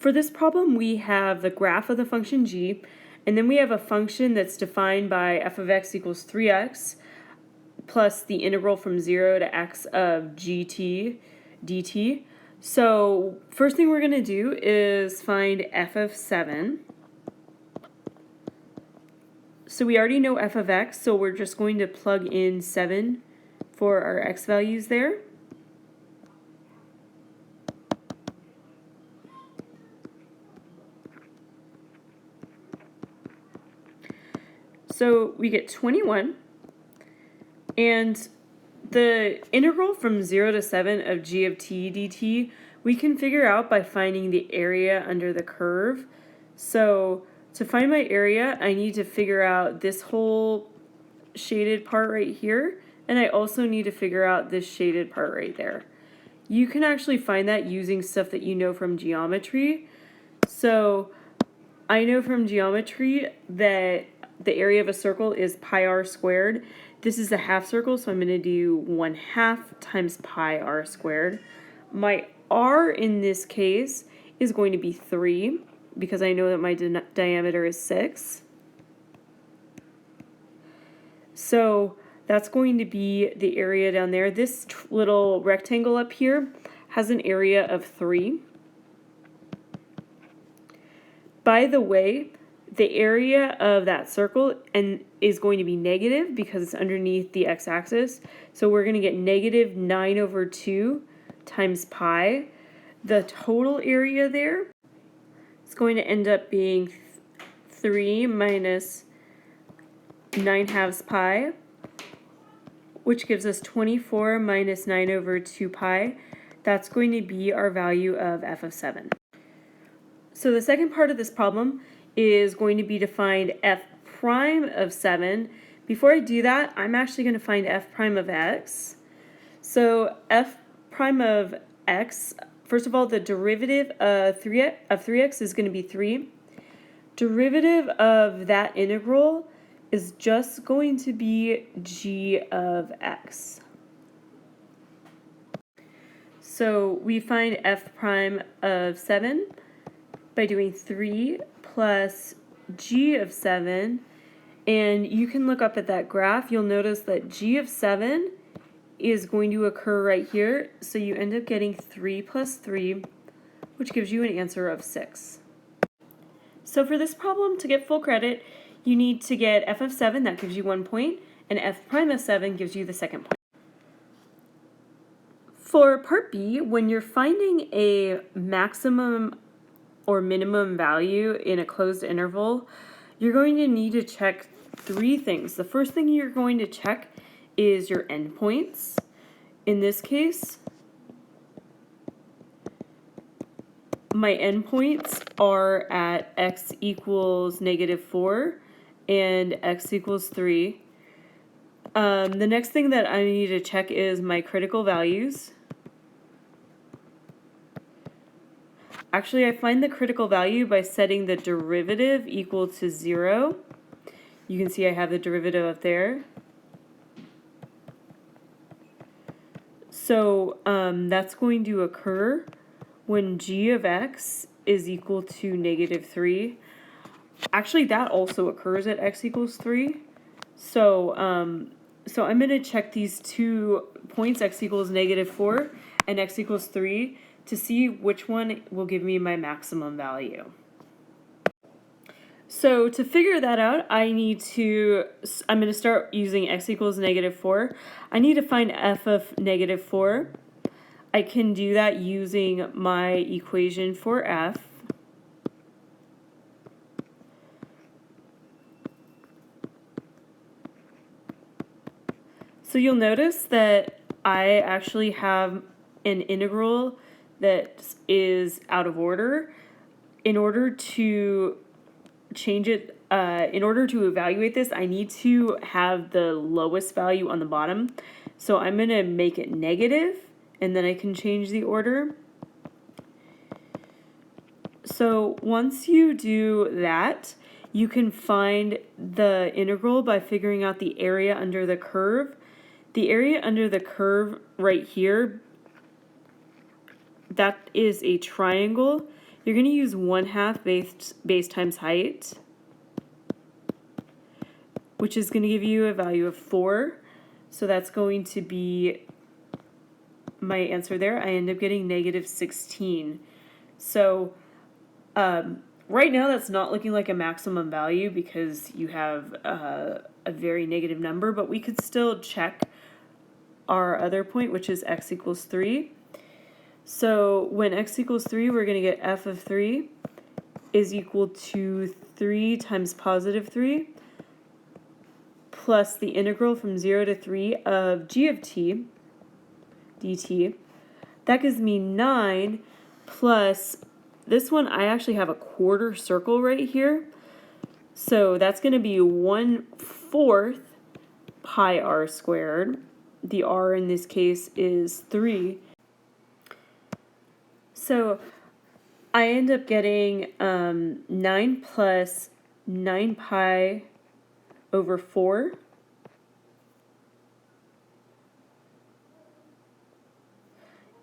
for this problem, we have the graph of the function g, and then we have a function that's defined by f of x equals 3x plus the integral from 0 to x of gt dt. So first thing we're going to do is find f of 7. So we already know f of x, so we're just going to plug in 7 for our x values there. So we get 21, and the integral from 0 to 7 of g of t dt we can figure out by finding the area under the curve. So to find my area, I need to figure out this whole shaded part right here, and I also need to figure out this shaded part right there. You can actually find that using stuff that you know from geometry. So I know from geometry that the area of a circle is pi r squared. This is a half circle, so I'm going to do 1/2 times pi r squared. My r in this case is going to be 3 because I know that my diameter is 6. So that's going to be the area down there. This little rectangle up here has an area of 3. By the way, the area of that circle is going to be negative because it's underneath the x-axis. So we're going to get negative 9/2 times pi. The total area there is going to end up being 3 minus 9/2 pi, which gives us 24 minus 9/2 pi. That's going to be our value of f of 7. So the second part of this problem is going to be to find f prime of 7. Before I do that, I'm actually going to find f prime of x. So f prime of x, first of all, the derivative of 3x is going to be 3. Derivative of that integral is just going to be g of x. So we find f prime of 7 by doing 3 plus g of 7, and you can look up at that graph. You'll notice that g of 7 is going to occur right here, so you end up getting 3 plus 3, which gives you an answer of 6. So for this problem, to get full credit, you need to get f of 7, that gives you 1 point, and f prime of 7 gives you the second point. For part B, when you're finding a maximum or minimum value in a closed interval, you're going to need to check 3 things. The first thing you're going to check is your endpoints. In this case, my endpoints are at x equals -4 and x equals 3. The next thing that I need to check is my critical values. Actually, I find the critical value by setting the derivative equal to 0. You can see I have the derivative up there. So that's going to occur when g of x is equal to -3. Actually, that also occurs at x equals 3. So I'm going to check these 2 points, x equals -4 and x equals 3, to see which one will give me my maximum value. So to figure that out, I'm going to start using x equals -4. I need to find f of -4. I can do that using my equation for f. So you'll notice that I actually have an integral that is out of order. In order to change it, in order to evaluate this, I need to have the lowest value on the bottom. So I'm going to make it negative, and then I can change the order. So once you do that, you can find the integral by figuring out the area under the curve. The area under the curve right here, that is a triangle. you're going to use 1/2 base times height, which is going to give you a value of 4. So that's going to be my answer there. I end up getting -16. So right now that's not looking like a maximum value because you have a very negative number, but we could still check our other point, which is x equals 3. So when x equals 3, we're going to get f of 3 is equal to 3 times positive 3 plus the integral from 0 to 3 of g of t dt. That gives me 9 plus this one. I actually have a quarter circle right here. So that's going to be 1/4 pi r squared. The r in this case is 3. So I end up getting 9 plus 9 pi over 4.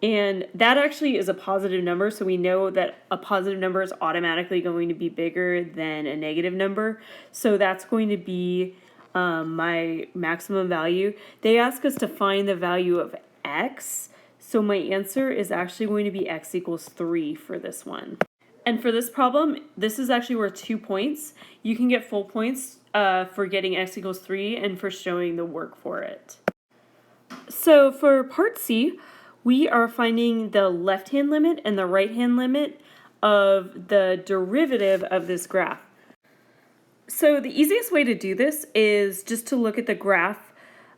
And that actually is a positive number, so we know that a positive number is automatically going to be bigger than a negative number. So that's going to be my maximum value. They ask us to find the value of x, so my answer is actually going to be x equals 3 for this one. And for this problem, this is actually worth 2 points. You can get full points for getting x equals 3 and for showing the work for it. So for part C, we are finding the left-hand limit and the right-hand limit of the derivative of this graph. So the easiest way to do this is just to look at the graph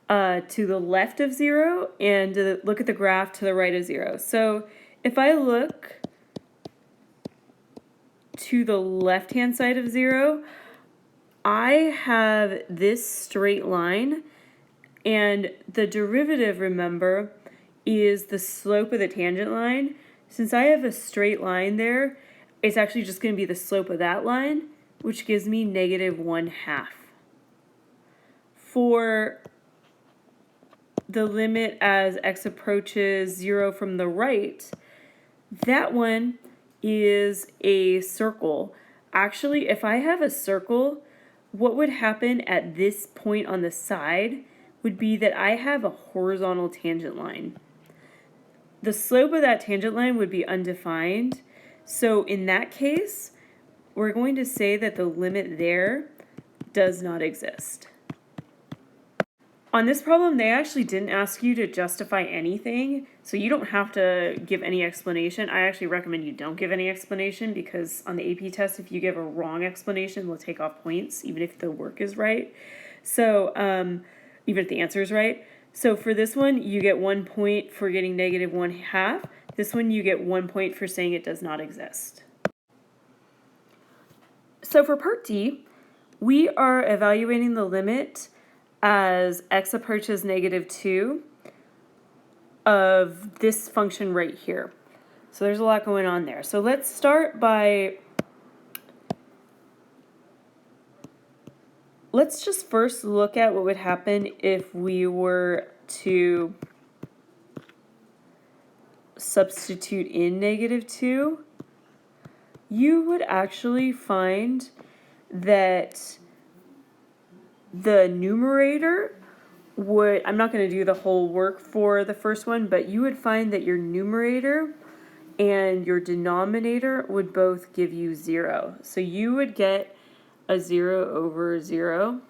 to the left of 0 and to look at the graph to the right of 0. So if I look to the left-hand side of 0, I have this straight line, and the derivative, remember, is the slope of the tangent line. Since I have a straight line there, it's actually just going to be the slope of that line, which gives me -1/2. For the limit as x approaches 0 from the right, that one is a circle. Actually, if I have a circle, what would happen at this point on the side would be that I have a horizontal tangent line. The slope of that tangent line would be undefined. So in that case, we're going to say that the limit there does not exist. On this problem, they actually didn't ask you to justify anything, so you don't have to give any explanation. I actually recommend you don't give any explanation because on the AP test, if you give a wrong explanation, they'll take off points, even if the work is right. So even if the answer is right. So for this one, you get 1 point for getting -1/2. This one, you get 1 point for saying it does not exist. So for part D, we are evaluating the limit as x approaches -2 of this function right here. So there's a lot going on there. So let's start by, let's just first look at what would happen if we were to substitute in -2. You would actually find that the numerator would, I'm not going to do the whole work for the first one, but you would find that your numerator and your denominator would both give you 0. So you would get a 0/0.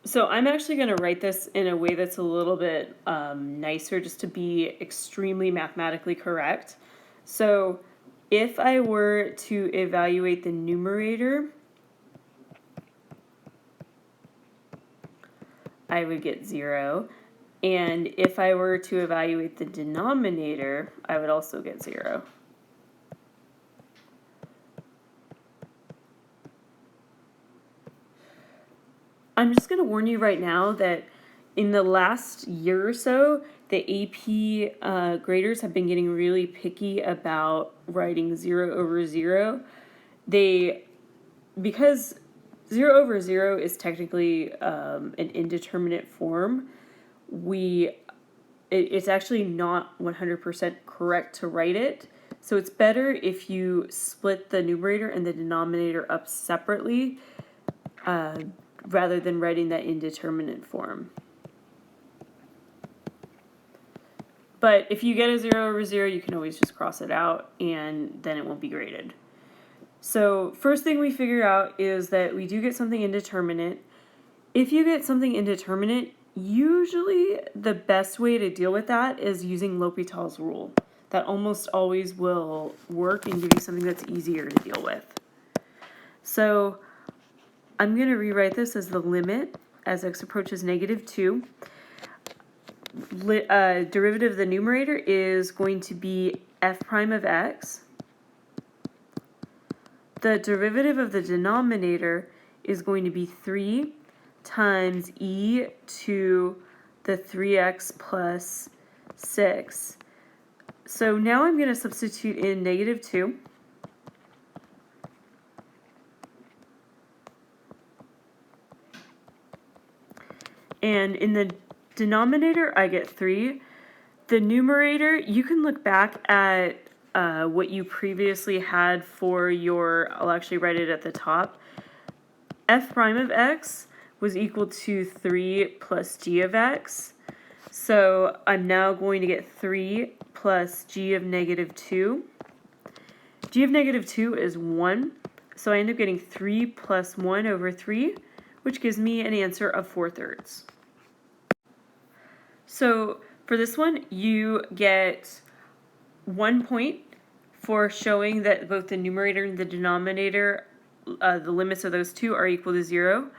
So I'm actually going to write this in a way that's a little bit nicer, just to be extremely mathematically correct. So if I were to evaluate the numerator, I would get 0. And if I were to evaluate the denominator, I would also get 0. I'm just going to warn you right now that in the last year or so, the AP graders have been getting really picky about writing 0/0. Because 0/0 is technically an indeterminate form, it's actually not 100% correct to write it. So it's better if you split the numerator and the denominator up separately rather than writing that indeterminate form. But if you get a 0 over 0, you can always just cross it out and then it won't be graded. So first thing we figure out is that we do get something indeterminate. If you get something indeterminate, usually the best way to deal with that is using L'Hopital's rule. That almost always will work and give you something that's easier to deal with. So I'm going to rewrite this as the limit as x approaches -2. Derivative of the numerator is going to be f prime of x. The derivative of the denominator is going to be 3 times e to the 3x plus 6. So now I'm going to substitute in -2. And in the denominator, I get 3. The numerator, you can look back at what you previously had for your, I'll actually write it at the top. F prime of x was equal to 3 plus g of x. So I'm now going to get 3 plus g of -2. G of -2 is 1. So I end up getting 3 plus 1 over 3, which gives me an answer of 4/3. So for this one, you get 1 point for showing that both the numerator and the denominator, the limits of those two are equal to 0.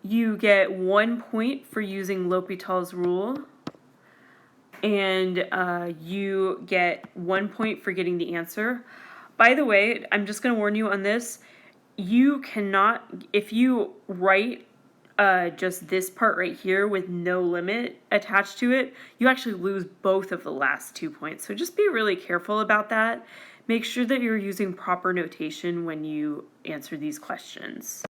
You get 1 point for using L'Hopital's rule. And you get 1 point for getting the answer. By the way, I'm just going to warn you on this. You cannot, if you write just this part right here with no limit attached to it, you actually lose both of the last 2 points. So just be really careful about that. Make sure that you're using proper notation when you answer these questions.